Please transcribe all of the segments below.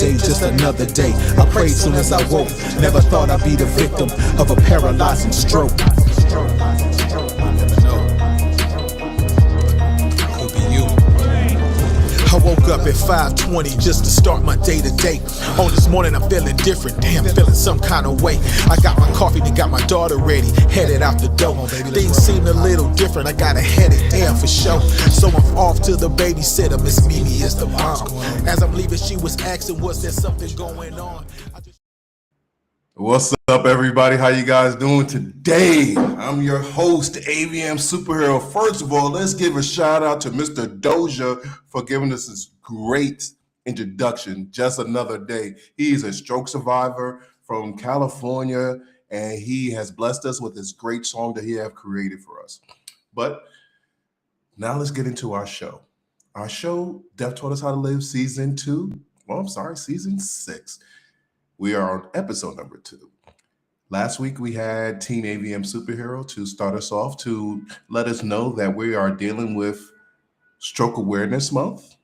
day, just another day. I prayed soon as I woke. Never thought I'd be the victim of a paralyzing stroke. Could be you. I woke up at 5:20 just to start my day to day. On this morning I'm feeling different, damn, feeling some kind of way. I got my coffee, then got my daughter ready, headed out the door. Things seemed a little different, I got a headache, damn, for sure. So I'm off to the babysitter, Miss Mimi is the mom. As I'm leaving, she was asking, was there something going on? What's up, everybody? How you guys doing today? I'm your host, AVM Superhero. First of all, let's give a shout out to Mr. Doja for giving us this great introduction. Just another day. He's a stroke survivor from California, and he has blessed us with this great song that he has created for us. But now let's get into our show. Our show, Deaf Taught Us How to Live, Season 6. We are on episode number 2. Last week, we had Team AVM Superhero to start us off to let us know that we are dealing with Stroke Awareness Month,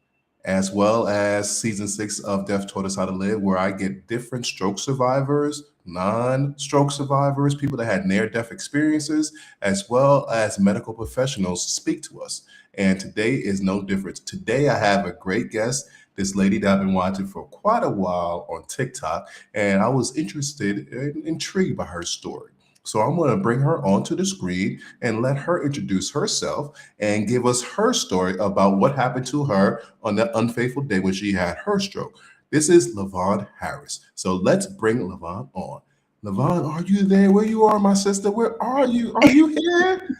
as well as Season 6 of Deaf Taught Us How to Live, where I get different stroke survivors, non-stroke survivors, people that had near-death experiences, as well as medical professionals speak to us. And today is no different. Today, I have a great guest, this lady that I've been watching for quite a while on TikTok, and I was interested and intrigued by her story. So I'm going to bring her onto the screen and let her introduce herself and give us her story about what happened to her on that unfaithful day when she had her stroke. This is LeVon Harris. So let's bring LeVon on. LeVon, are you there? Where you are, my sister? Where are you? Are you here?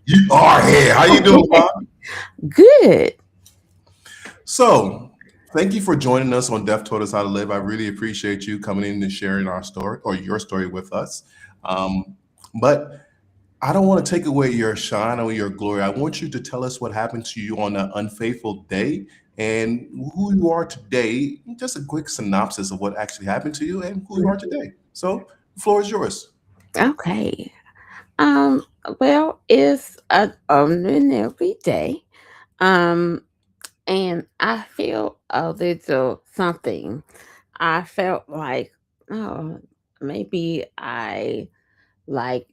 You are here. How you doing, LeVon? Good. So thank you for joining us on Deaf Taught Us How to Live. I really appreciate you coming in and sharing our story or your story with us. But I don't want to take away your shine or your glory. I want you to tell us what happened to you on that unfaithful day and who you are today. Just a quick synopsis of what actually happened to you and who you are today. So the floor is yours. Okay. Well, it's an ordinary day. Um, and I feel a little something. I felt like, oh, maybe I like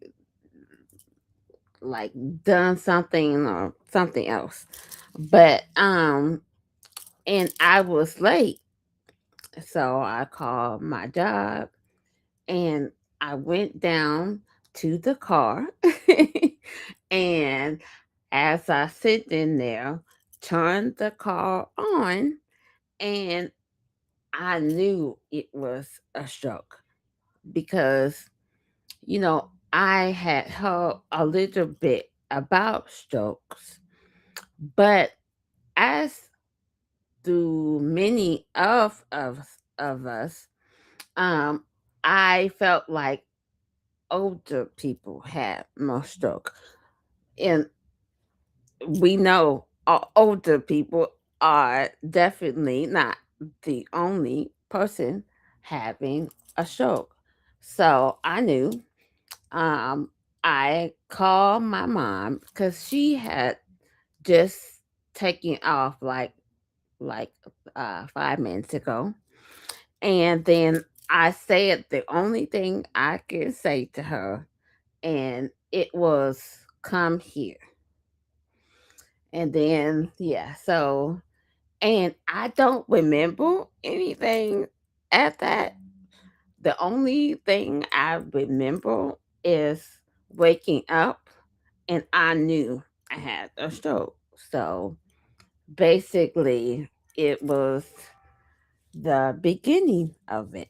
like done something or something else. But and I was late. So I called my job and I went down to the car and as I sit in there, turned the car on and I knew it was a stroke because, I had heard a little bit about strokes, but as do many of us, um, I felt like older people have more stroke. And we know older people are definitely not the only person having a stroke. So I knew. Um, I called my mom because she had just taken off like 5 minutes ago, and then I said the only thing I could say to her, and it was come here. And then yeah, so and I don't remember anything at that. The only thing I remember is waking up and I knew I had a stroke. So basically, it was the beginning of it.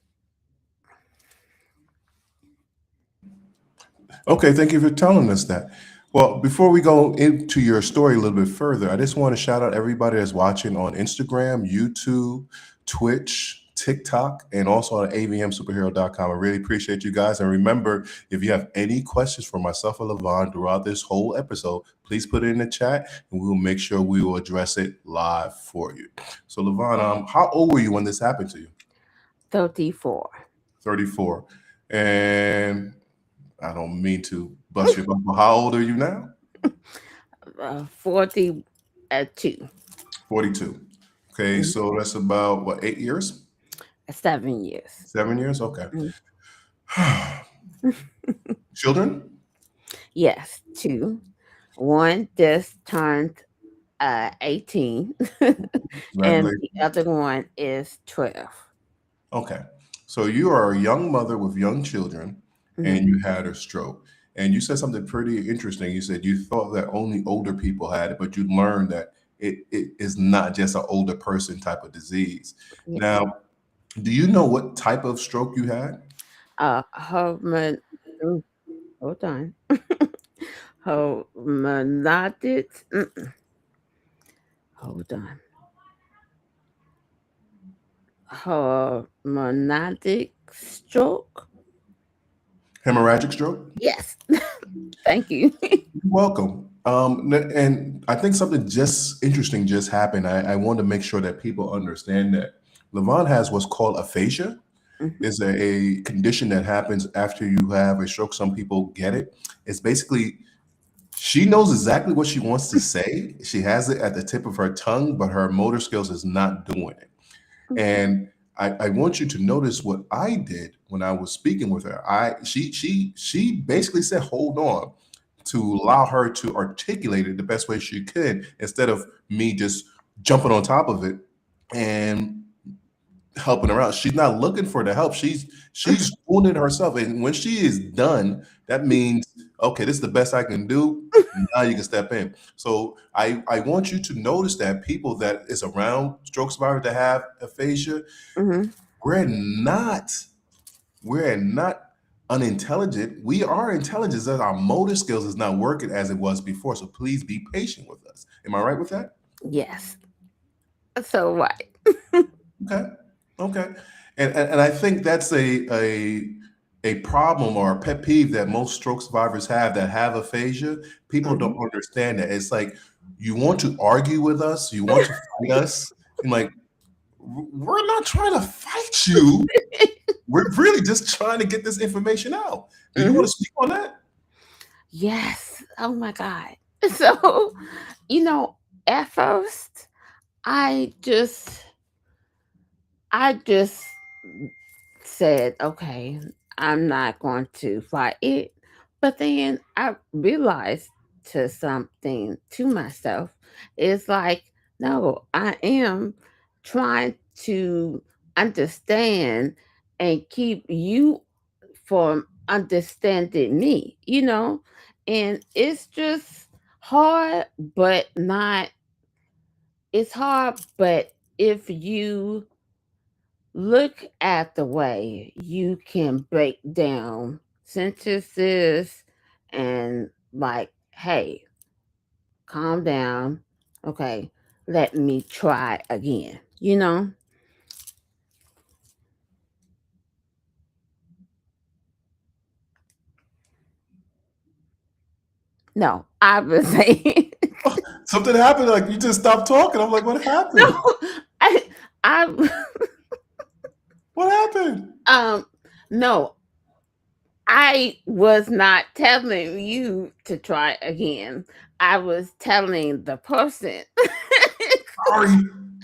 Okay, thank you for telling us that. Well, before we go into your story a little bit further, I just want to shout out everybody that's watching on Instagram, YouTube, Twitch, TikTok, and also on avmsuperhero.com. I really appreciate you guys. And remember, if you have any questions for myself or LeVon throughout this whole episode, please put it in the chat and we will make sure we will address it live for you. So, LeVon, how old were you when this happened to you? 34. 34. And I don't mean to bust your bubble. How old are you now? 42. 42. Okay, so that's about what, 8 years? 7 years. 7 years? Okay. Mm. Children? Yes, two. One just turned 18, and the Congratulations. other one is 12. Okay. So you are a young mother with young children Hmm. and you had a stroke. And you said something pretty interesting. You said you thought that only older people had it, but you learned that it is not just an older person type of disease. Yeah. Now, do you know what type of stroke you had? Hormone. Hold on. Hormonadic. Hold on. Hormonadic stroke. Hemorrhagic stroke? Yes. Thank you. You're welcome. And I think something just interesting just happened. I want to make sure that people understand that LeVon has what's called aphasia. Mhm. Is a condition that happens after you have a stroke. Some people get it. It's basically she knows exactly what she wants to say. She has it at the tip of her tongue, but her motor skills is not doing it. And I want you to notice what I did when I was speaking with her. She basically said, hold on, to allow her to articulate it the best way she could instead of me just jumping on top of it and helping her out. She's not looking for the help. She's doing it herself. And when she is done, that means okay, this is the best I can do. Now you can step in. So I want you to notice that people that is around stroke survivors that have aphasia, Hmm. we're not we're not unintelligent. We are intelligent. That our motor skills is not working as it was before. So please be patient with us. Am I right with that? Yes. So right. Okay. Okay. And I think that's a problem or a pet peeve that most stroke survivors have that have aphasia. People don't Mhm. understand that. It's like you want to argue with us, you want to fight us. And like, we're not trying to fight you. We're really just trying to get this information out. Do you want Mhm. to speak on that? Yes. Oh my God. So, you know, at first, I just, I just said, okay, I'm not going to fight it. But then I realized to something to myself. It's like, no, I am trying to understand and keep you from understanding me. And it's just hard, but not, it's hard, but if you look at the way you can break down sentences and like, hey, calm down. Okay, let me try again. No, I was saying Something happened, like you just stopped talking. I'm like, what no. happened? I What happened? um no, I was not telling you to try again. I was telling the person. Sorry.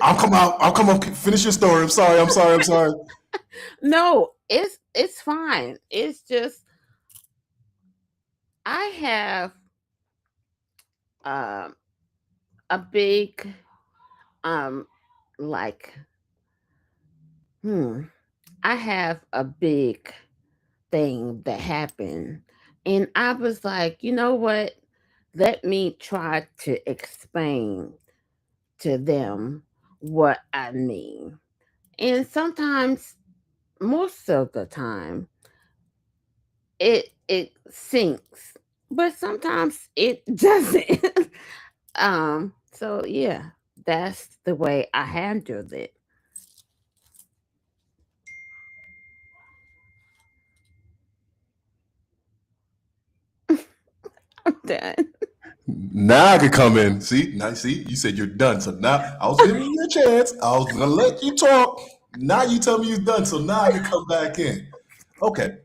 I'll come out. I'll come up. Finish your story. I'm sorry. I'm sorry. I'm sorry. No, it's fine. It's just I have um a big um like hmm I have a big thing that happened, and I was like, you know what? Let me try to explain to them what I mean. And sometimes, most of the time, it sinks, but sometimes it doesn't. So yeah, that's the way I handled it. I'm done. Now I could come in. See, now see, you said you're done. So now I was giving you a chance. I was gonna let you talk. Now you tell me you're done. So now I can come back in. Okay.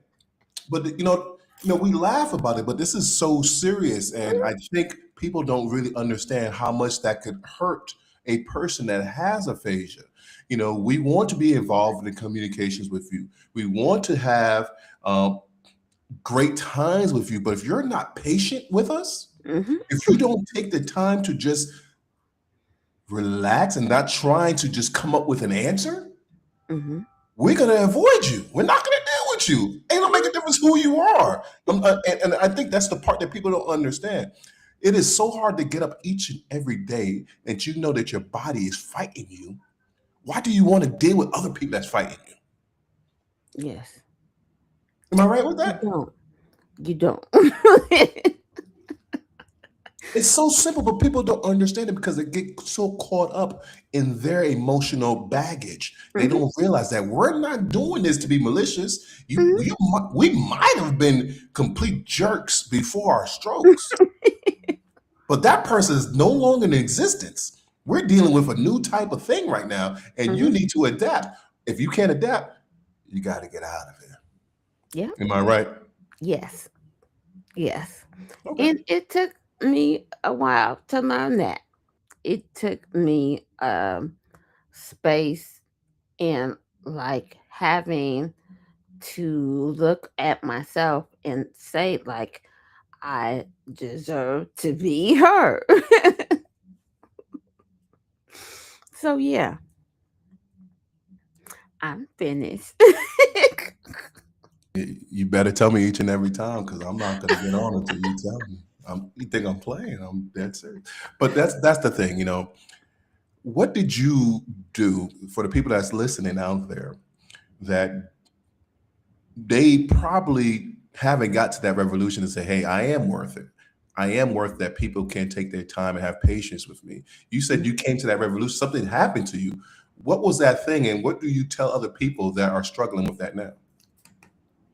But we laugh about it, but this is so serious. And I think people don't really understand how much that could hurt a person that has aphasia. We want to be involved in communications with you. We want to have great times with you. But if you're not patient with us, Mm-hmm. if you don't take the time to just relax and not trying to just come up with an answer, Mm-hmm. we're going to avoid you. We're not going to deal with you. Ain't gonna make a difference who you are. And I think that's the part that people don't understand. It is so hard to get up each and every day and you know that your body is fighting you. Why do you want to deal with other people that's fighting you? Yes. Am I right with You that? don't. You don't. It's so simple, but people don't understand it because they get so caught up in their emotional baggage. They Mm-hmm. don't realize that we're not doing this to be malicious. Mm-hmm. We might have been complete jerks before our strokes, but that person is no longer in existence. We're dealing with a new type of thing right now, and you Mm-hmm. need to adapt. If you can't adapt, you got to get out of here. Yeah. Am I right? Yes. Yes. Okay. And it took me a while to learn that. It took me space and like having to look at myself and say like I deserve to be heard. So yeah, I'm finished. You better tell me each and every time because I'm not going to get on until you tell me. You think I'm playing? I'm dead serious. But that's the thing, What did you do for the people that's listening out there that they probably haven't got to that revolution and say, "Hey, I am worth it. I am worth that people can take their time and have patience with me." You said you came to that revolution. Something happened to you. What was that thing, and what do you tell other people that are struggling with that now?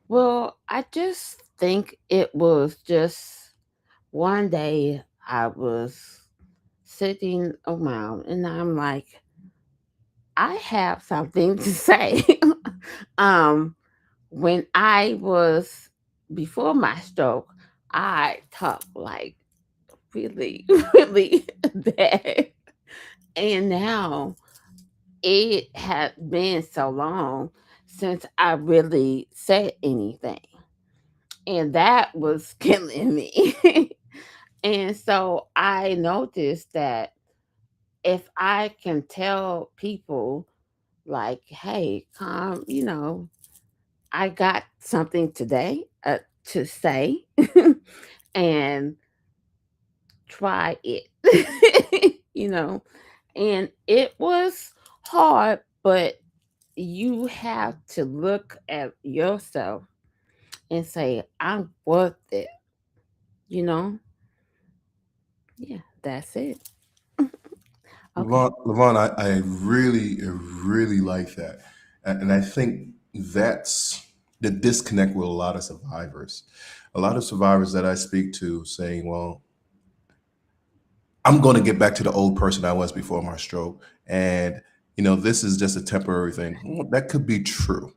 Well, I just think it was just one day I was sitting around and I'm like, I have something to say. um, when I was before my stroke, I talked like really, really bad. And now it had been so long since I really said anything. And that was killing me. And so I noticed that if I can tell people, like, hey, I got something today to say and try it, and it was hard, but you have to look at yourself and say, I'm worth it, you know? Yeah, that's it. Okay. Levon, I really like that. And I think that's the disconnect with a lot of survivors. A lot of survivors that I speak to saying, well, I'm going to get back to the old person I was before my stroke. And, this is just a temporary thing. Well, that could be true.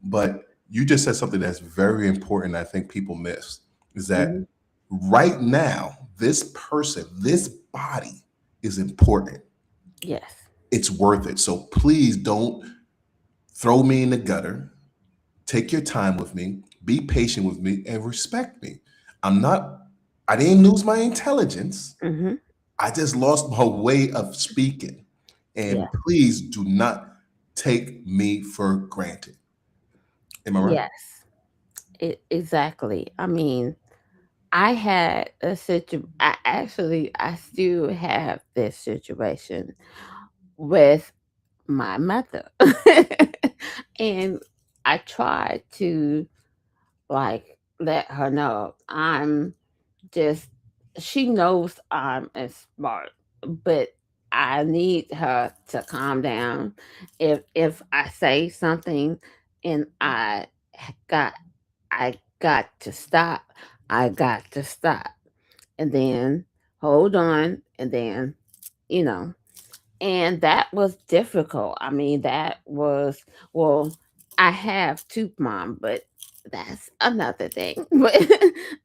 But you just said something that's very important. I think people miss is Hmm. that right now, this person, this body is important. Yes. It's worth it. So please don't throw me in the gutter. Take your time with me. Be patient with me and respect me. I'm not, I didn't lose my intelligence. Hmm. I just lost my way of speaking. Yeah. And please do not take me for granted. Am I right? Yes. Exactly. I mean, I had a I still have this situation with my mother. And I tried to like let her know just she knows I'm smart, but I need her to calm down. If I say something and got I got to stop, I got to stop. And then hold on and then, you know, and that was difficult. I mean, that was well, I have two mom, but that's another thing. But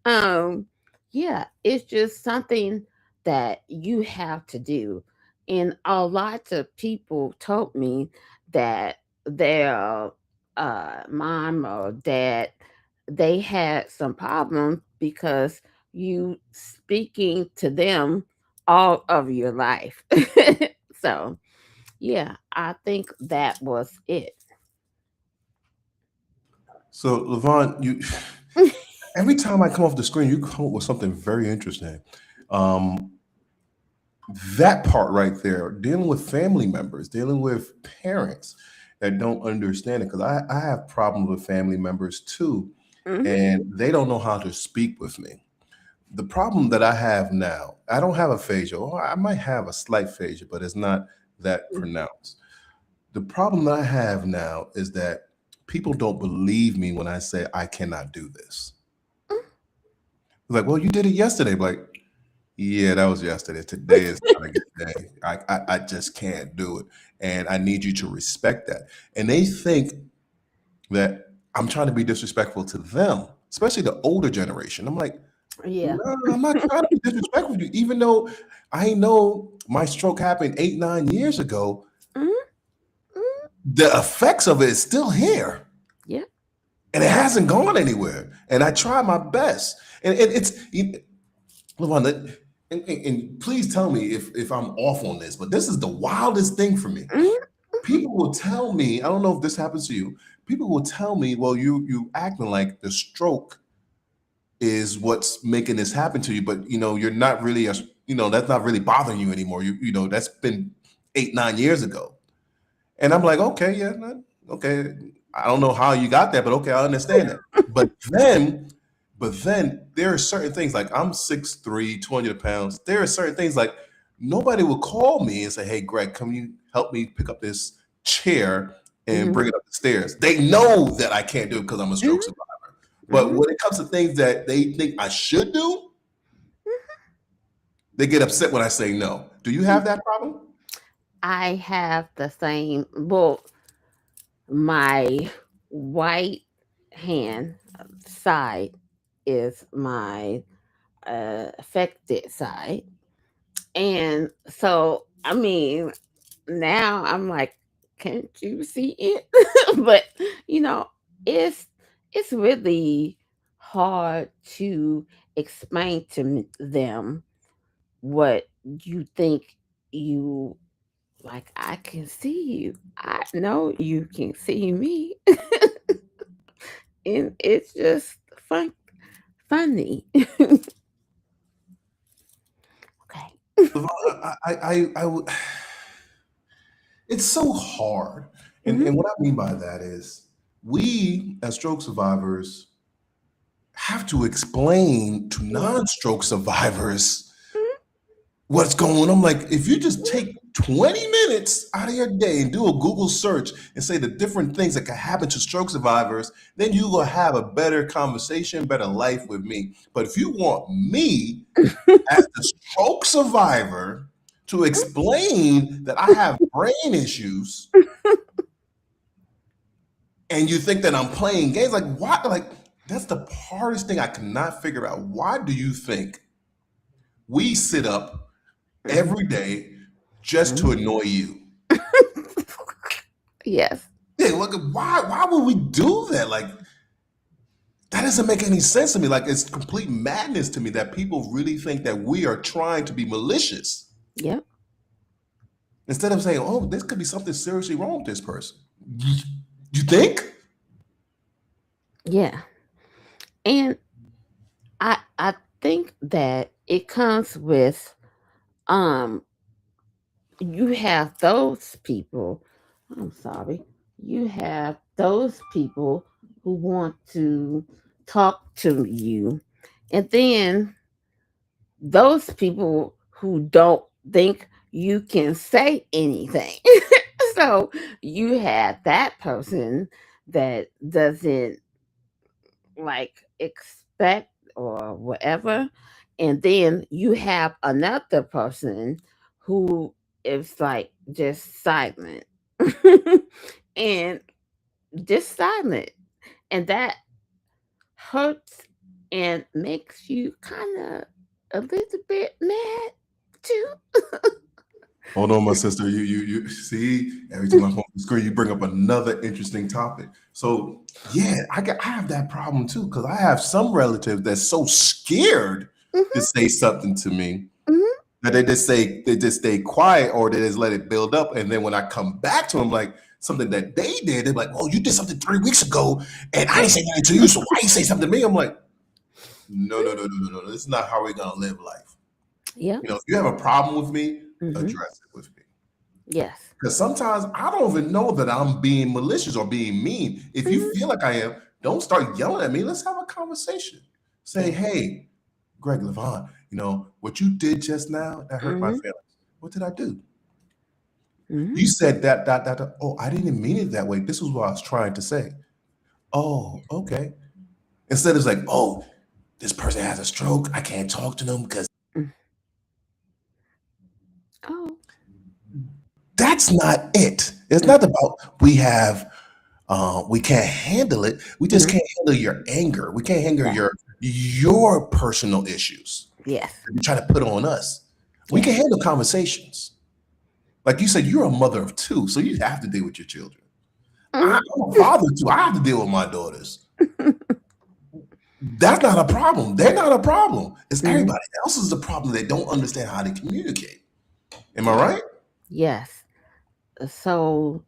um, yeah, it's just something that you have to do, And a lot of people told me that their mom or dad, they had some problems because you speaking to them all of your life. So yeah, I think that was it. So, Levon, you every time I come off the screen, you come up with something very interesting. Um, that part right there, dealing with family members, dealing with parents that don't understand it, because I have problems with family members too, Hmm. and they don't know how to speak with me. The problem that I have now, I don't have aphasia, or I might have a slight aphasia, but it's not that pronounced. The problem that I have now is that people don't believe me when I say I cannot do this. Like, well, you did it yesterday. Like, yeah, that was yesterday. Today is not a good day. I just can't do it. And I need you to respect that. And they think that I'm trying to be disrespectful to them, especially the older generation. I'm like, Yeah. no, I'm not trying to be disrespectful to you. Even though I know my stroke happened 8, 9 years ago, Hmm. the effects of it is still here. Yeah. And it hasn't gone anywhere. And I try my best. And it's Levon, and please tell me if I'm off on this, but this is the wildest thing for me. Hmm. People will tell me, I don't know if this happens to you. People will tell me, well, you acting like the stroke is what's making this happen to you, but you're not really that's not really bothering you anymore. That's been 8, 9 years ago. And I'm like, okay, yeah, okay. I don't know how you got that, but okay, I understand that. But then, but then there are certain things like I'm 6'3", 200 pounds. There are certain things like nobody will call me and say, "Hey, Greg, come you help me pick up this chair and Hmm. bring it up the stairs." They know that I can't do it because I'm a stroke Hmm. survivor. But Hmm. when it comes to things that they think I should do, they get upset when I say no. Do you have that problem? I have the same. Well, my right hand side is my affected side. And so, I mean, now I'm like, can't you see it? But you know, it's it's really hard to explain to them what you think you like. I can see you. I know you can see me, and it's just funny. Okay. It's so hard. And, Hmm. and what I mean by that is we as stroke survivors have to explain to Yeah. non-stroke survivors what's going on. Like if you just take 20 minutes out of your day and do a Google search and say the different things that can happen to stroke survivors, then you will have a better conversation, better life with me. But if you want me as the stroke survivor to explain that I have brain issues and you think that I'm playing games, like why? Like that's the hardest thing I cannot figure out. Why do you think we sit up Hmm. every day just to annoy you? Yes. Yeah, look, why would we do that? Like that doesn't make any sense to me. Like it's complete madness to me that people really think that we are trying to be malicious Yep. instead of saying, "Oh, this could be something seriously wrong with this person." You think? Yeah. And I think that it comes with um you have those people, I'm sorry, you have those people who want to talk to you, and then those people who don't think you can say anything. So you have that person that doesn't like expect or whatever, and then you have another person who is like just silent. And just silent, and that hurts and makes you kind of a little bit mad too. Hold on, my sister. You see, every time I phone the screen, you bring up another interesting topic. So yeah, I have that problem too, because I have some relatives that's so scared to Mhm, say something to me mhm. that they just stay quiet or they just let it build up. And then when I come back to them, like something that they did, they're like, "Oh, you did something 3 weeks ago, and I didn't say nothing to you, so why you say something to me?" I'm like, "No, no, no, no, no, no. This is not how we're gonna live life. Yep. If you have a problem with me, Mhm. address it with me." Yes. Because sometimes I don't even know that I'm being malicious or being mean. If you Mhm. feel like I am, don't start yelling at me. Let's have a conversation. Say, Yes. "Hey, Greg LeVon, what you did just now, that hurt my Mhm. feelings. What did I do? Mhm. You said that. Oh, I didn't mean it that way. This is what I was trying to say. Oh, okay." Instead of like, "Oh, this person has a stroke. I can't talk to them because Mm. Oh. that's not it. It's Mm. not about we can't handle it. We just Mhm. can't handle your anger. We can't handle Yeah. your personal issues Yes. that you try to put on us. We can Yes. handle conversations. Like you said, you're a mother of two, so you have to deal with your children. Mhm. I'm a father too. I have to deal with my daughters. That's not a problem. They're not a problem. It's Mhm. everybody else is the problem. They don't understand how to communicate. Am I Yeah. right? Yes. So,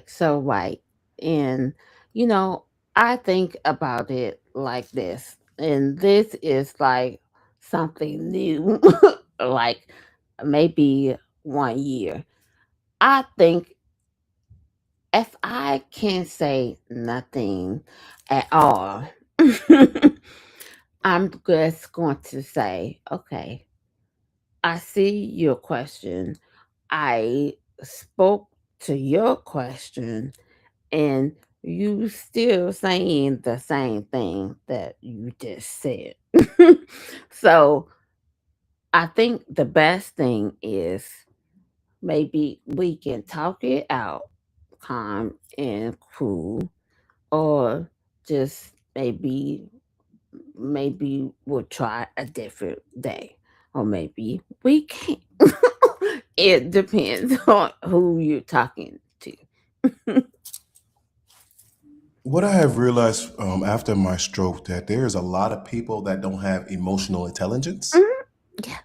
so right. And, you know, I think about it like this, and this is like something new, like maybe 1 year. I think if I can say nothing at all, I'm just going to say, okay, I see your question. I spoke to your question, and you still saying the same thing that you just said. So I think the best thing is maybe we can talk it out, calm and cool, or just maybe we'll try a different day, or maybe we can't. It depends on who you're talking to. What I have realized after my stroke that there's a lot of people that don't have emotional intelligence, Mhm. Yeah.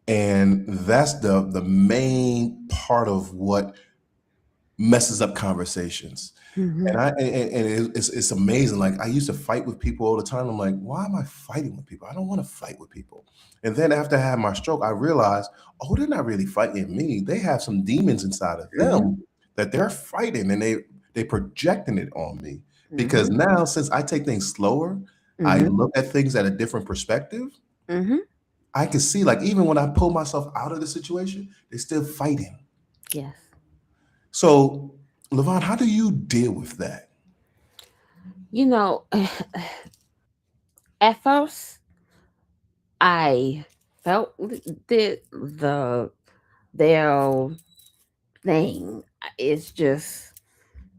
and that's the main part of what messes up conversations. Hmm. And it's amazing. Like I used to fight with people all the time. I'm like, why am I fighting with people? I don't want to fight with people. And then after I had my stroke, I realized, oh, they're not really fighting me. They have some demons inside of Hmm. them that they're fighting, and they projecting it on me. Because Hmm. now, since I take things slower, I Hmm. look at things at a different perspective. Hmm. I can see, like, even when I pull myself out of the situation, they're still fighting. Yes. So, Levon, how do you deal with that? You know, at first I felt their thing. It's just,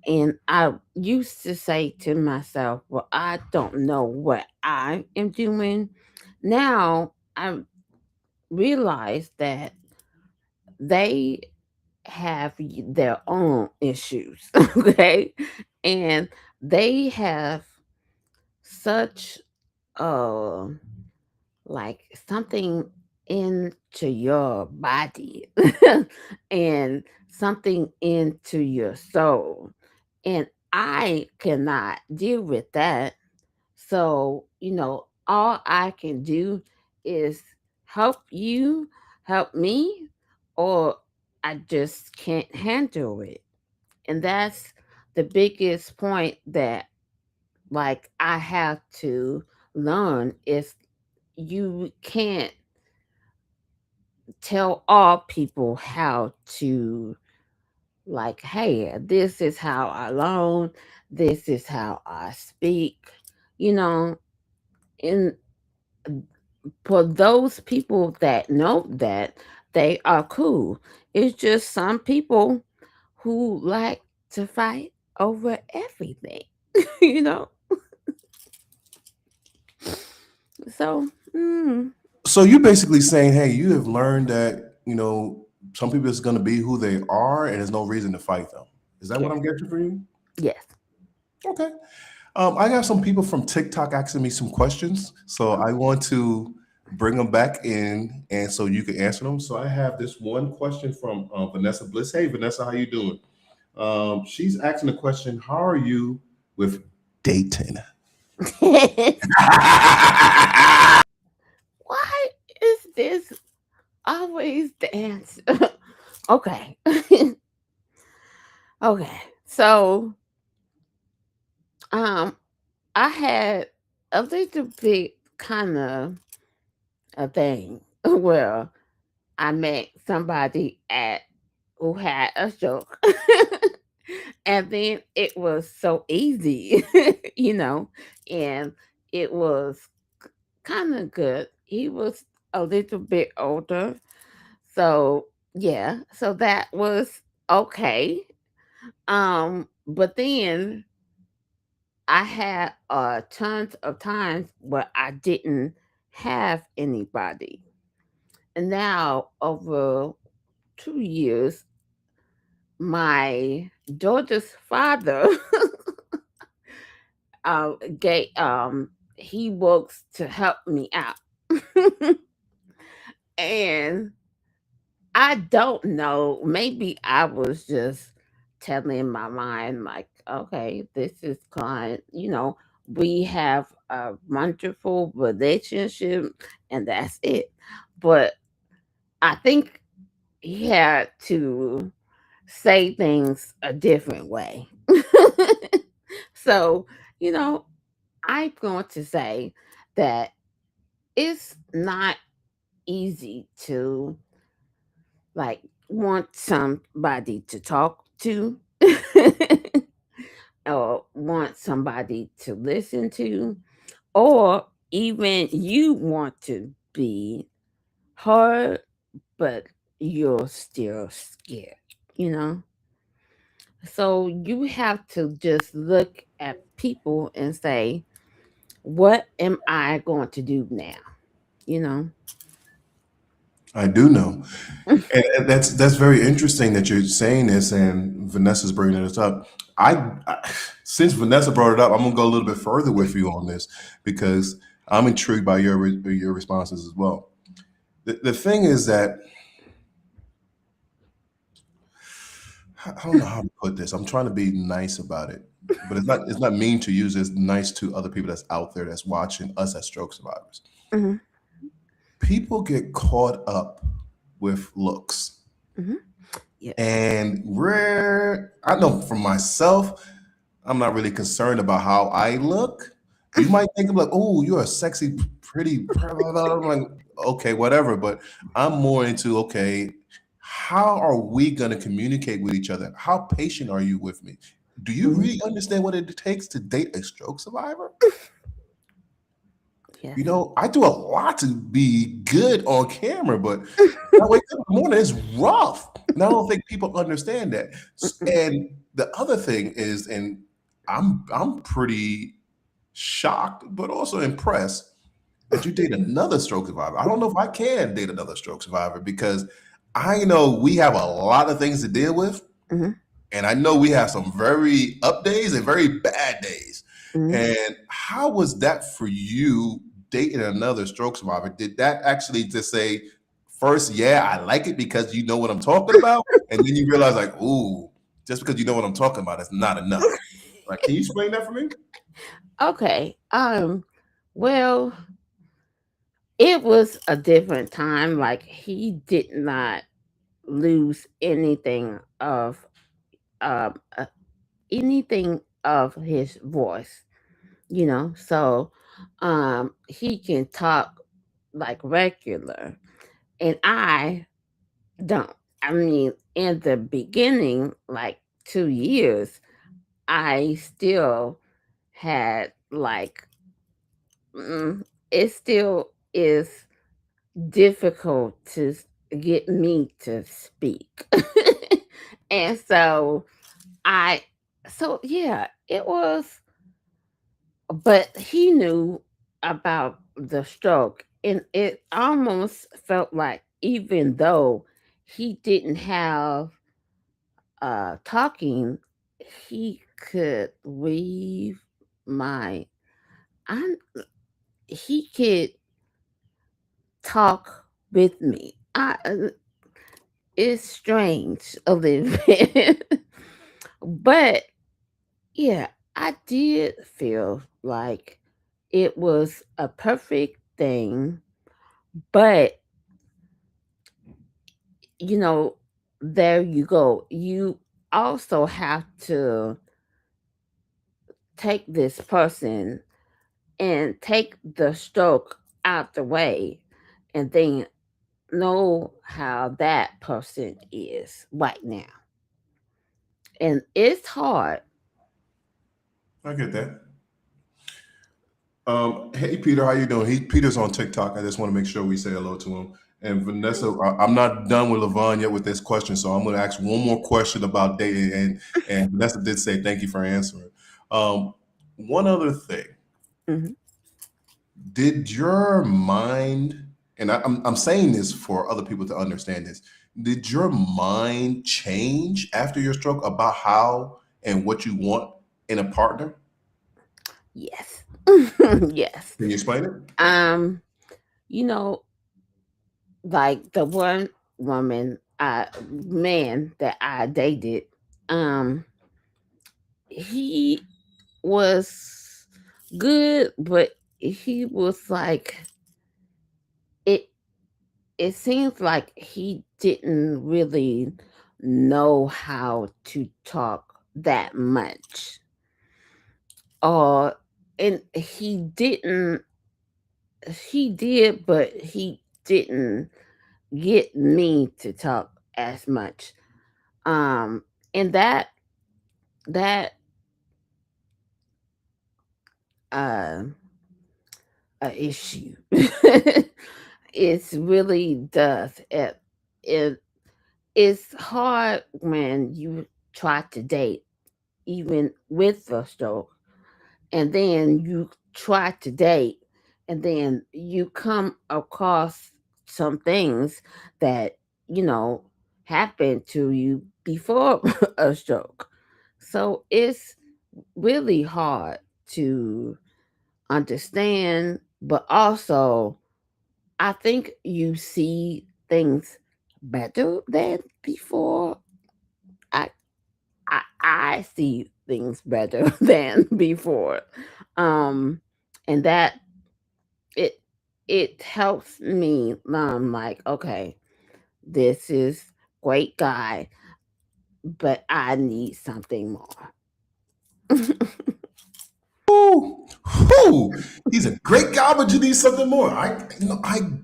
and I used to say to myself, "Well, I don't know what I am doing." Now I realize that they have their own issues, okay, and they have such uh like something into your body and something into your soul, and I cannot deal with that. So, all I can do is help you, help me, or I just can't handle it. And that's the biggest point that I have to learn is you can't tell all people how to, hey, this is how I learn, this is how I speak, you know, and for those people that know that, they are cool. It's just some people who like to fight over everything, you know. So So you're basically saying, hey, you have learned that, some people is going to be who they are, and there's no reason to fight them. Is that what Yes. I'm getting from you? Yes. Okay. I got some people from TikTok asking me some questions, so I want to bring them back in, and so you can answer them. So I have this one question from Vanessa Bliss. Hey, Vanessa, how you doing? She's asking the question: how are you with dating? Why is this always the answer? Okay. Okay. So, um, I had a little bit kind of a thing where I met somebody at who had a stroke. And then it was so easy, you know, and it was kind of good. He was a little bit older. So, yeah, so that was okay. But then I had tons of times where I didn't have anybody. And now over 2 years, my daughter's father gave he works to help me out. And I don't know, maybe I was just telling my mind like, okay, this is kind, we have a wonderful relationship and that's it. But I think he had to say things a different way. So, you know, I'm going to say that it's not easy to like want somebody to talk to or want somebody to listen to, or even you want to be heard, but you're still scared, you know? So you have to just look at people and say, what am I going to do now? You know? I do know, and that's very interesting that you're saying this, and Vanessa's bringing this up. I since Vanessa brought it up, I'm gonna go a little bit further with you on this because I'm intrigued by your responses as well. The thing is that I don't know how to put this. I'm trying to be nice about it, but it's not mean to use. It's nice to other people that's out there that's watching us as stroke survivors. Hmm. People get caught up with looks. Hmm. Yes. And rare, I know for myself, I'm not really concerned about how I look. You might think of like, oh, you're a sexy, pretty, blah, blah, blah. I'm like, okay, whatever. But I'm more into, okay, how are we going to communicate with each other? How patient are you with me? Do you Hmm. really understand what it takes to date a stroke survivor? Yes. I do a lot to be good on camera, but I wake up in the morning, it's rough. And I don't think people understand that. Mm-mm. And the other thing is, and I'm pretty shocked, but also impressed that you date another stroke survivor. I don't know if I can date another stroke survivor because I know we have a lot of things to deal with. Hmm. And I know we have some very up days and very bad days. Hmm. And how was that for you dating another stroke survivor? Did that actually just say, first, yeah, I like it because you know what I'm talking about? And then you realize, like, ooh, just because you know what I'm talking about is not enough. Like, can you explain that for me? Okay. Well, it was a different time. Like he did not lose um uh, anything of his voice, So he can talk like regular, and I don't. I mean, in the beginning, like 2 years, I still had like it still is difficult to get me to speak. And I yeah, it was, but he knew about the stroke, and it almost felt like even though he didn't have talking, he could read my I he could talk with me. It's strange a little bit. But yeah, I did feel like it was a perfect thing, but you know, there you go. You also have to take this person and take the stroke out the way and then know how that person is right now. And it's hard. I get that. Hey Peter, how you doing? Peter's on TikTok. I just want to make sure we say hello to him. And Vanessa, I'm not done with LeVon yet with this question, so I'm going to ask one more question about dating. And Vanessa did say thank you for answering. Um, One other thing, Mhm. did your mind, and I'm saying this for other people to understand this, did your mind change after your stroke about how and what you want in a partner? Yes. Yes. Can you explain it? Um, you know, like the one woman man that I dated, um, he was good, but he was like it it seems like he didn't really know how to talk that much. Or and he did, but he didn't get me to talk as much. Um and that uh a issue. It's really does. It it's hard when you try to date even with the stroke, and then you try to date, and then you come across some things that you know happened to you before a stroke. So it's really hard to understand, but also I think you see things better than before. I I see things better than before. Um and that it it helps me like, okay, this is great guy, but I need something more. Ooh, whew, he's a great guy, but you need something more. I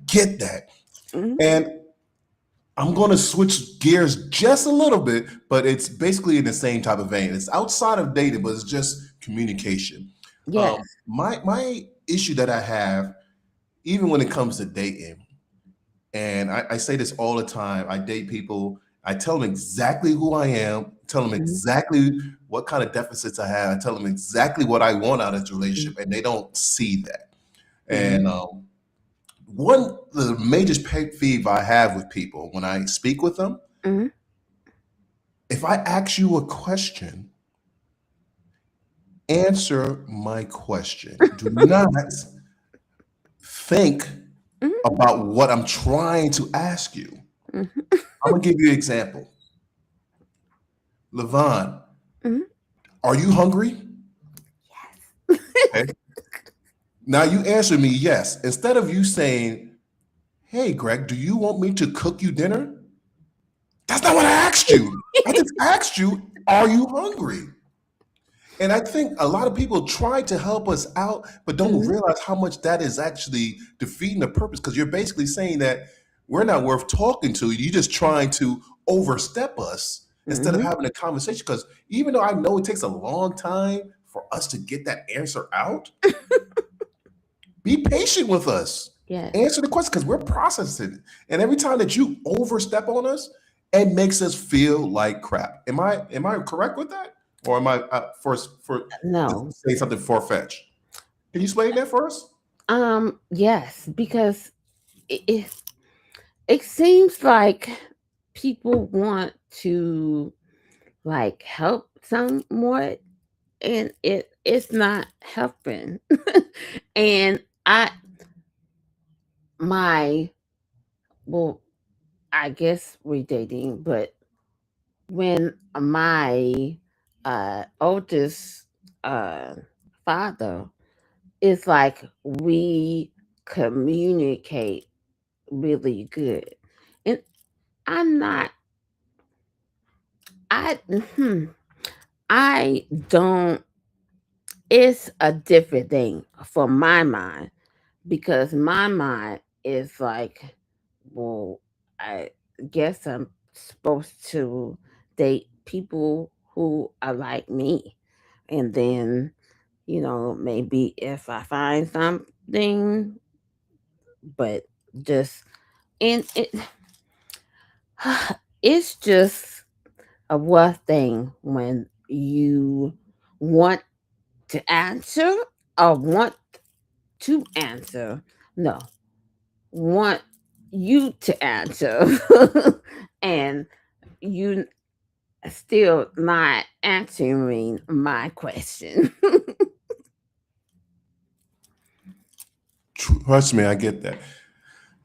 get that, Mhm. and I'm going to switch gears just a little bit, but it's basically in the same type of vein. It's outside of dating, but it's just communication. Yes. My issue that I have, even when it comes to dating, and I say this all the time. I date people. I tell them exactly who I am. Tell them Mhm. exactly what kind of deficits I have. I tell them exactly what I want out of this Mhm. relationship, and they don't see that. Mhm. And one of the major pet peeve I have with people when I speak with them, Mhm. if I ask you a question, answer my question. Do not think Mhm. about what I'm trying to ask you. Mhm. I'm gonna give you an example. Levon, Mhm. are you hungry? Okay. Now you answer me yes. Instead of you saying, hey, Greg, do you want me to cook you dinner? That's not what I asked you. I just asked you, are you hungry? And I think a lot of people try to help us out, but don't Mhm. realize how much that is actually defeating the purpose because you're basically saying that we're not worth talking to. You're just trying to overstep us instead of Mhm. having a conversation. Because even though I know it takes a long time for us to get that answer out, be patient with us. Yes. Answer the question because we're processing it. And every time that you overstep on us, it makes us feel like crap. Am I correct with that? Or am I for No. say something far fetched? Can you explain that for us? Yes, because it seems like people want to like help somewhat, and it's not helping. And I my well, I guess we're dating, but when my oldest uh father, it's like we communicate really good. And I'm not I hmm, I don't it's a different thing for my mind, because my mind is like, well, I guess I'm supposed to date people who are like me. And then, maybe if I find something, but just, and it's just a rough thing when you want to answer, or want to answer. No, want you to answer. And you still not answering my question. Trust me, I get that.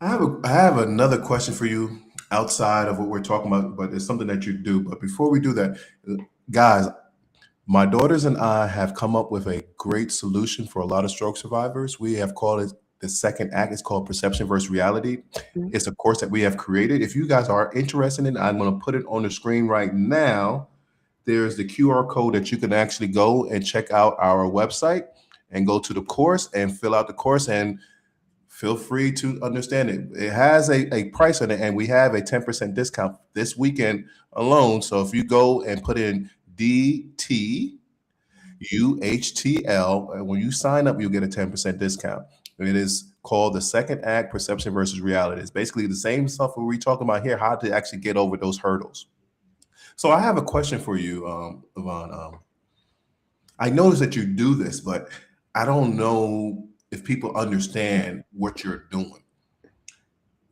I have another question for you outside of what we're talking about, but it's something that you do. But before we do that, guys, my daughters and I have come up with a great solution for a lot of stroke survivors. We have called it the second act. It's called Perception versus Reality. It's a course that we have created. If you guys are interested in it, I'm going to put it on the screen right now. There's the QR code that you can actually go and check out our website and go to the course and fill out the course, and feel free to understand it. It has a price on it, and we have a 10% discount this weekend alone. So if you go and put in DTUHTL, and when you sign up, you'll get a 10% discount. And it is called the second act, Perception versus Reality. It's basically the same stuff we're talking about here, how to actually get over those hurdles. So I have a question for you, Yvonne. I noticed that you do this, but I don't know if people understand what you're doing.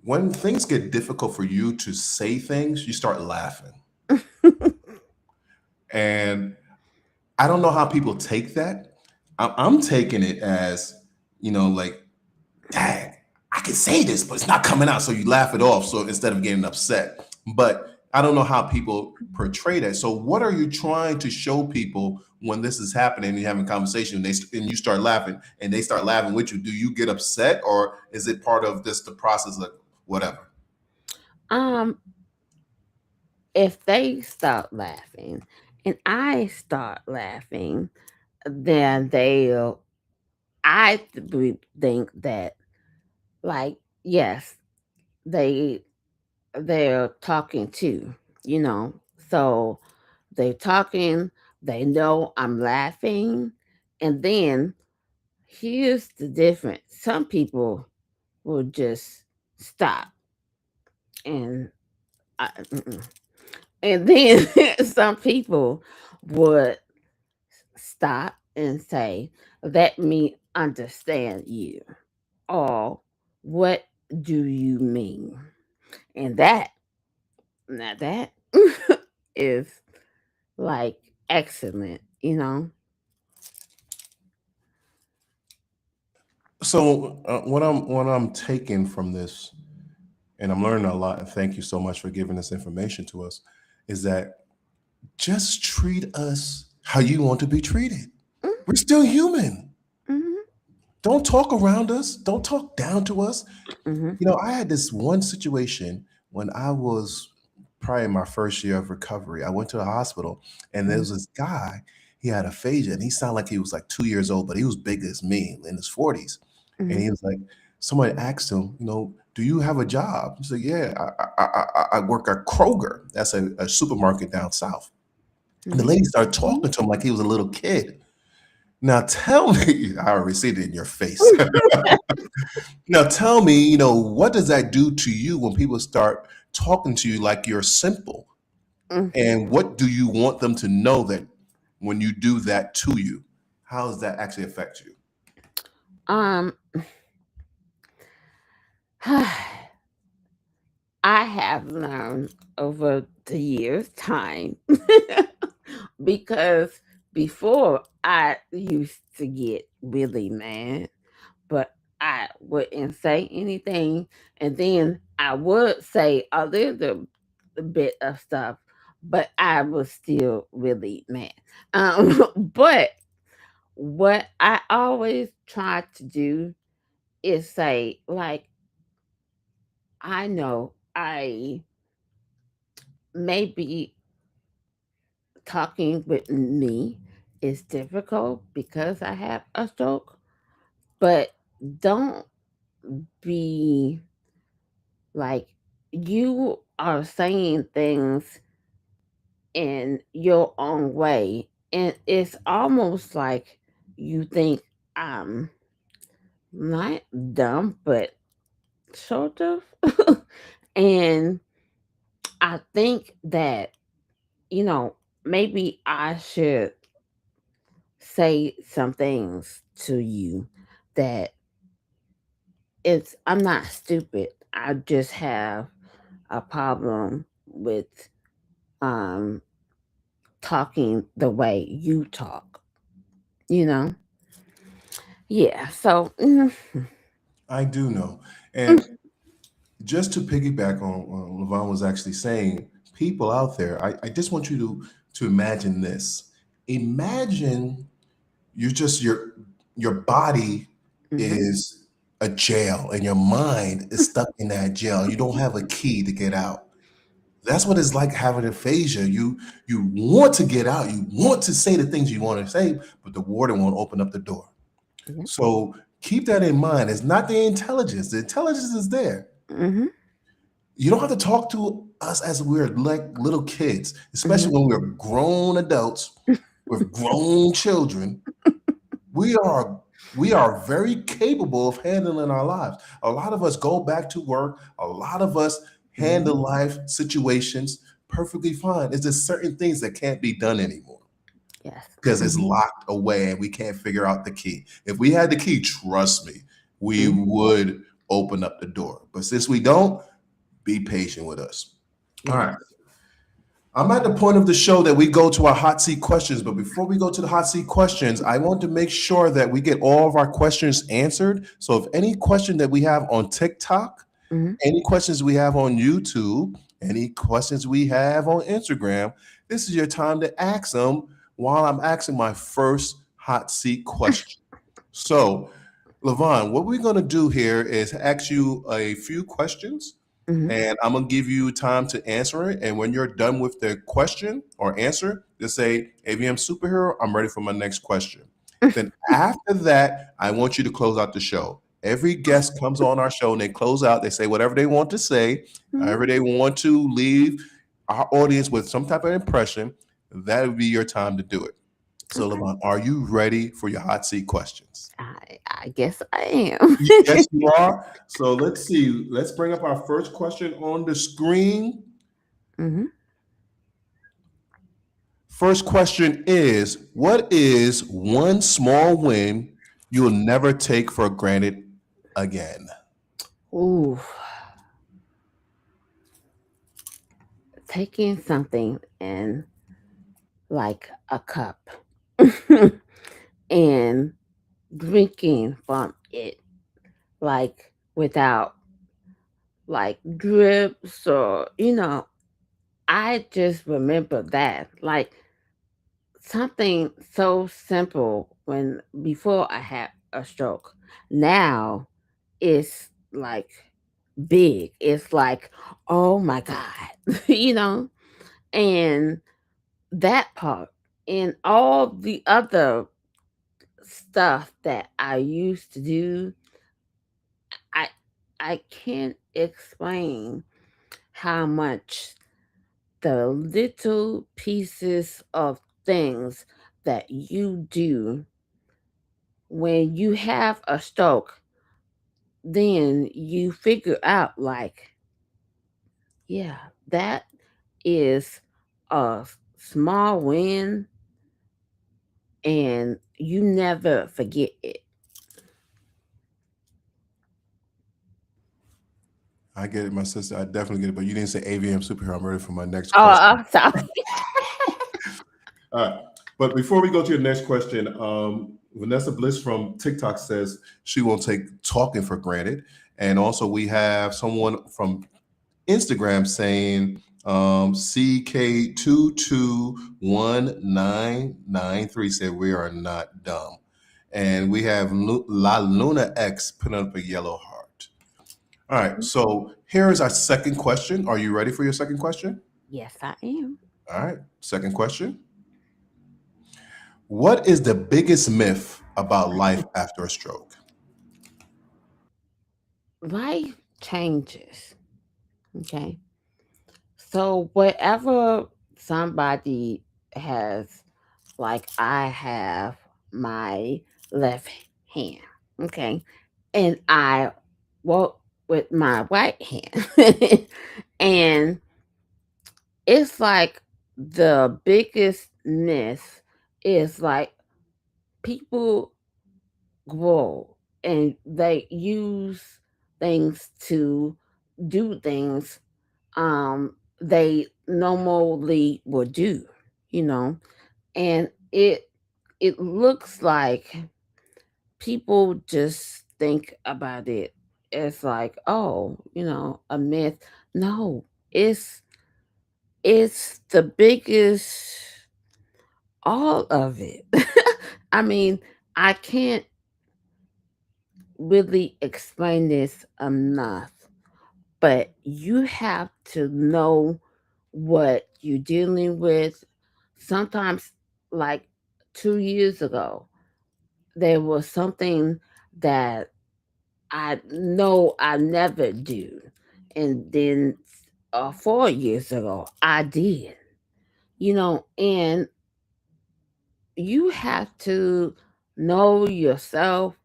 When things get difficult for you to say things, you start laughing. And I don't know how people take that. I'm taking it as, like, dang, I can say this, but it's not coming out. So you laugh it off. So instead of getting upset, but I don't know how people portray that. So what are you trying to show people when this is happening and you're having a conversation and you start laughing and they start laughing with you? Do you get upset, or is it part of this, the process of whatever? um, if they start laughing and I start laughing, then think that, like, yes, they they're talking too, you know. So they're talking, they know I'm laughing, and then here's the difference. Some people will just stop, and mm-mm. And then some people would stop and say, "Let me understand you," or "What do you mean?" And that is like excellent, you know. So what I'm taking from this, and I'm learning a lot, and thank you so much for giving this information to us, is that just treat us how you want to be treated. We're still human. Mm-hmm. Don't talk around us. Don't talk down to us. Mm-hmm. I had this one situation when I was probably in my first year of recovery. I went to the hospital, and there was this guy. He had aphasia, and he sounded like he was like 2 years old, but he was big as me, in his 40s. And Mm-hmm. he was like, somebody asked him, do you have a job? He said, yeah, I work at Kroger. That's a supermarket down south. And the Mm-hmm. lady started talking to him like he was a little kid. Now tell me, I already see it in your face. Now tell me, what does that do to you when people start talking to you like you're simple? And what do you want them to know that when you do that to you? How does that actually affect you? um I have learned over the years time because before I used to get really mad, but I wouldn't say anything, and then I would say a little bit of stuff, but I was still really mad. But what I always try to do is say, like, I know I maybe talking with me is difficult because I have a stroke, but don't be like you are saying things in your own way, and it's almost like you think I'm not dumb, but sort of. And I think that, you know, maybe I should say some things to you that I'm not stupid. I just have a problem with um talking the way you talk, you know? Yeah, so I do know. And just to piggyback on what Levon was actually saying, people out there, I just want you to imagine this. Imagine you're just your body mhm, is a jail and your mind is stuck in that jail. You don't have a key to get out. That's what it's like having aphasia. You want to get out. You want to say the things you want to say, but the warden won't open up the door. yeah, So keep that in mind. It's not the intelligence. The intelligence is there. mhm, You don't have to talk to us as we're like little kids, especially mhm, when we're grown adults with grown children. We are we are very capable of handling our lives. A lot of us go back to work. A lot of us mhm, handle life situations perfectly fine. It's just certain things that can't be done anymore yes, because it's mhm, locked away and we can't figure out the key. If we had the key, trust me, we mhm, would open up the door. But since we don't, be patient with us. All yes, right. I'm at the point of the show that we go to our hot seat questions. But before we go to the hot seat questions, I want to make sure that we get all of our questions answered. So if any question that we have on TikTok, mhm, any questions we have on YouTube, any questions we have on Instagram, this is your time to ask them while I'm asking my first hot seat question. So, Levon, what we're going to do here is ask you a few questions, mhm, and I'm going to give you time to answer it. And when you're done with the question or answer, just say, AVM Superhero, I'm ready for my next question. Then after that, I want you to close out the show. Every guest comes on our show and they close out, they say whatever they want to say, mhm. however they want to leave our audience with some type of impression. That would be your time to do it. So, Okay, Levon, are you ready for your hot seat questions? I guess I am. Yes, you are. So let's see. Let's bring up our first question on the screen. Mhm. First question is: what is one small win you'll never take for granted again? Ooh, taking something in like a cup and drinking from it, like without like drips or, I just remember that. Like something so simple when before I had a stroke. Now it's like big. It's like, oh my God, and that part and all the other stuff that I used to do, I I can't explain how much the little pieces of things that you do when you have a stroke, then you figure out like, yeah, that is a small win and you never forget it. I get it, my sister. I definitely get it. But you didn't say AVM superhero. I'm ready for my next Oh, question. I'm sorry. All right. But before we go to your next question, Vanessa Bliss from TikTok says she won't take talking for granted. And also, we have someone from Instagram saying CK221993 said we are not dumb. And we have La Luna X put up a yellow heart. All right. So here is our second question. Are you ready for your second question? Yes, I am. All right. Second question. What is the biggest myth about life after a stroke? Life changes. Okay. So whatever somebody has, like I have my left hand, okay, and I walk with my right hand, and it's like the biggest myth is like people grow and they use things to do things they normally would do, you know, and it looks like people just think about it as like, oh, you know, a myth. No, it's it's the biggest, all of it. I mean, I can't really explain this enough, but you have to know what you're dealing with. Sometimes, like 2 years ago, there was something that I know I never do. And then 4 years ago, I did, you know, and you have to know yourself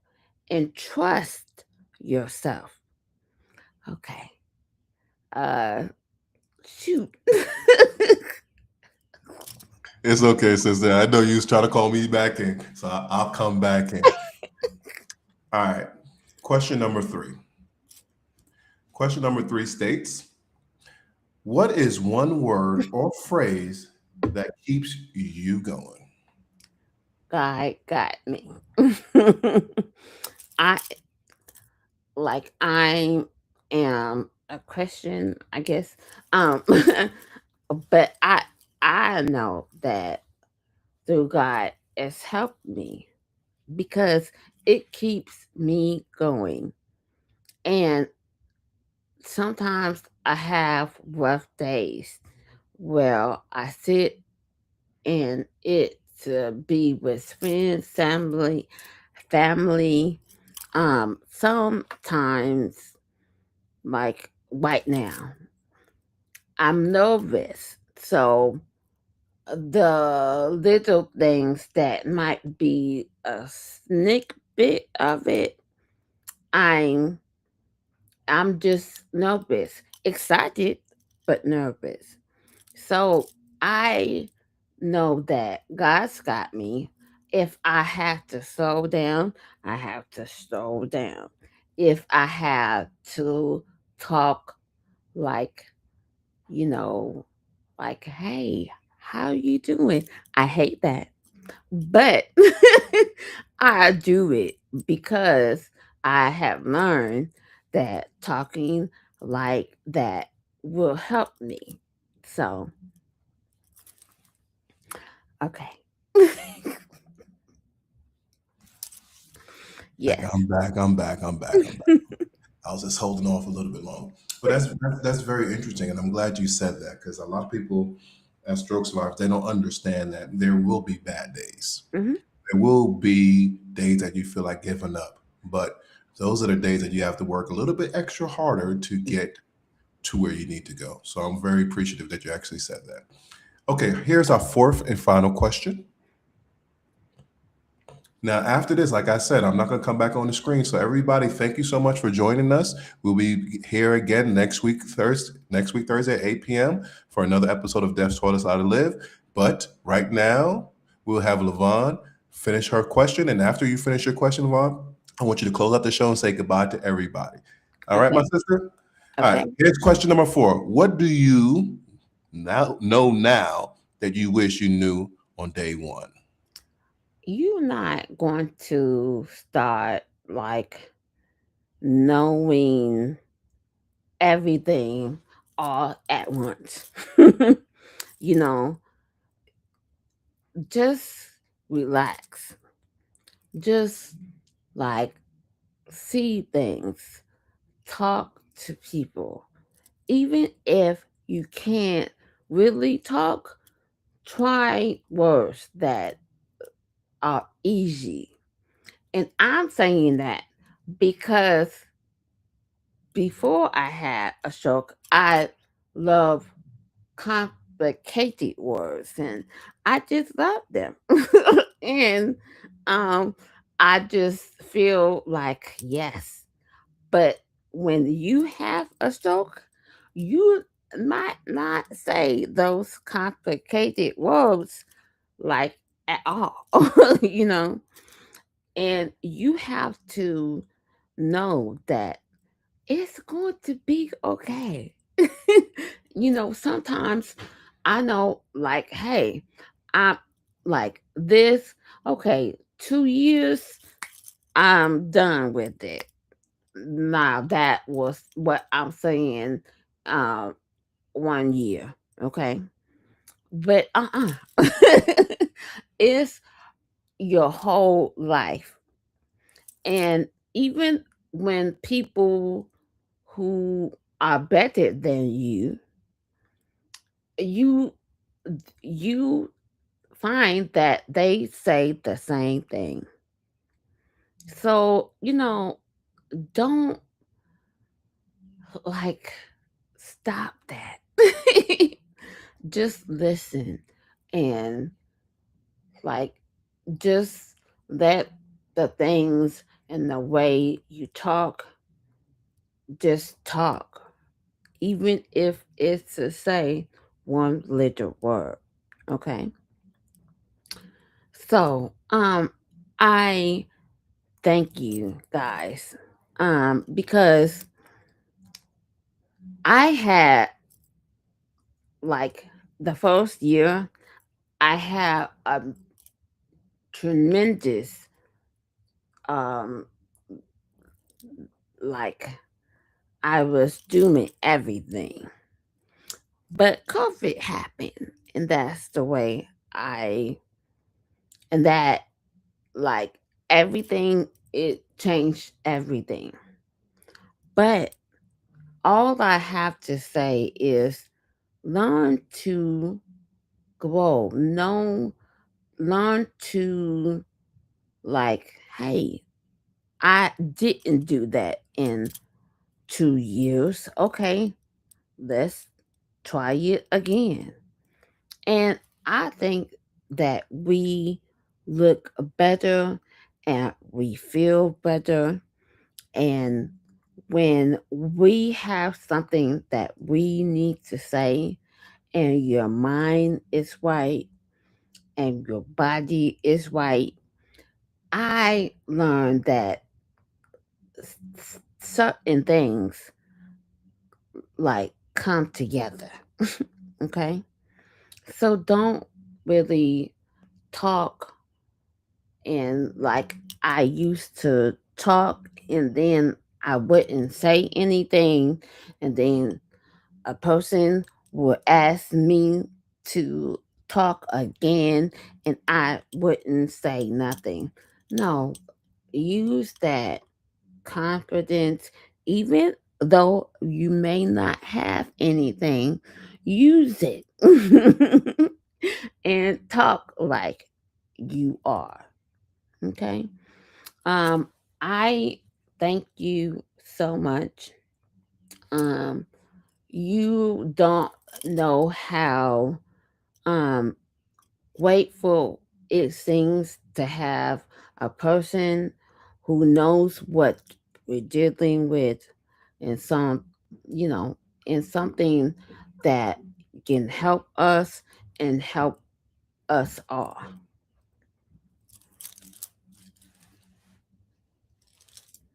and trust yourself. Okay. Uh, shoot. It's okay, sister. I know you was trying to call me back in, so I'll come back in. All right. Question number three. Question number three states, what is one word or phrase that keeps you going? God got me. I I am a Christian, I guess. But I know that through God has helped me because it keeps me going. And sometimes I have rough days where I sit in it to be with friends, family. Sometimes, like right now, I'm nervous. So the little things that might be a sneak bit of it, I'm I'm just nervous, excited but nervous. So I know that God's got me. If I have to slow down, I have to slow down. If I have to talk like, you know, like, hey, how you doing? I hate that. But I do it because I have learned that talking like that will help me. So, okay. Back, Yes. I'm back. I'm back. I'm back. I'm back. I was just holding off a little bit long, but that's very interesting, and I'm glad you said that because a lot of people, as stroke survivors, they don't understand that there will be bad days. Hmm. There will be days that you feel like giving up, but those are the days that you have to work a little bit extra harder to get to where you need to go. So I'm very appreciative that you actually said that. Okay, here's our fourth and final question. Now, after this, like I said, I'm not going to come back on the screen. So, everybody, thank you so much for joining us. We'll be here again next week Thursday at 8 p.m. for another episode of Deaf Taught Us How to Live. But right now, we'll have LeVon finish her question, and after you finish your question, LeVon, I want you to close out the show and say goodbye to everybody. All right, my Okay. sister. All right. Okay. Here's question number 4. What do you now that you wish you knew on day one? You're not going to start like knowing everything all at once. you know, just relax. Just like see things, talk to people. Even if you can't really talk, try words that are easy. And I'm saying that because before I had a stroke, I love complicated words and I just love them. and um I just feel like yes. But when you have a stroke, you might not say those complicated words like at all. you know, and you have to know that it's going to be okay. Sometimes I know, like, hey, I'm like this, okay, 2 years, I'm done with it. Now, that was what I'm saying, uh, 1 year, okay? But it's your whole life. And even when people who are better than you you find that they say the same thing. So, don't like stop that. Just listen and like just let the things and the way you talk just talk. Even if it's to say one little word. Okay. So, I thank you guys. Because I had like the first year, I had a tremendous, um, like I was doing everything, but COVID happened, and that's the way and that like everything, it changed everything. But all I have to say is learn to grow. No, learn to like, hey, I didn't do that in 2 years. Okay, let's try it again. And I think that we look better and we feel better. And when we have something that we need to say, and your mind is right and your body is right, I learned that certain things like come together. Okay. So don't really talk and like I used to talk and then I wouldn't say anything, and then a person would ask me to talk again and I wouldn't say nothing. No, use that confidence, even though you may not have anything, use it and talk like you are. Okay. Um, I thank you so much. Um, you don't know how um grateful it seems to have a person who knows what we're dealing with in you know, in something that can help us and help us all.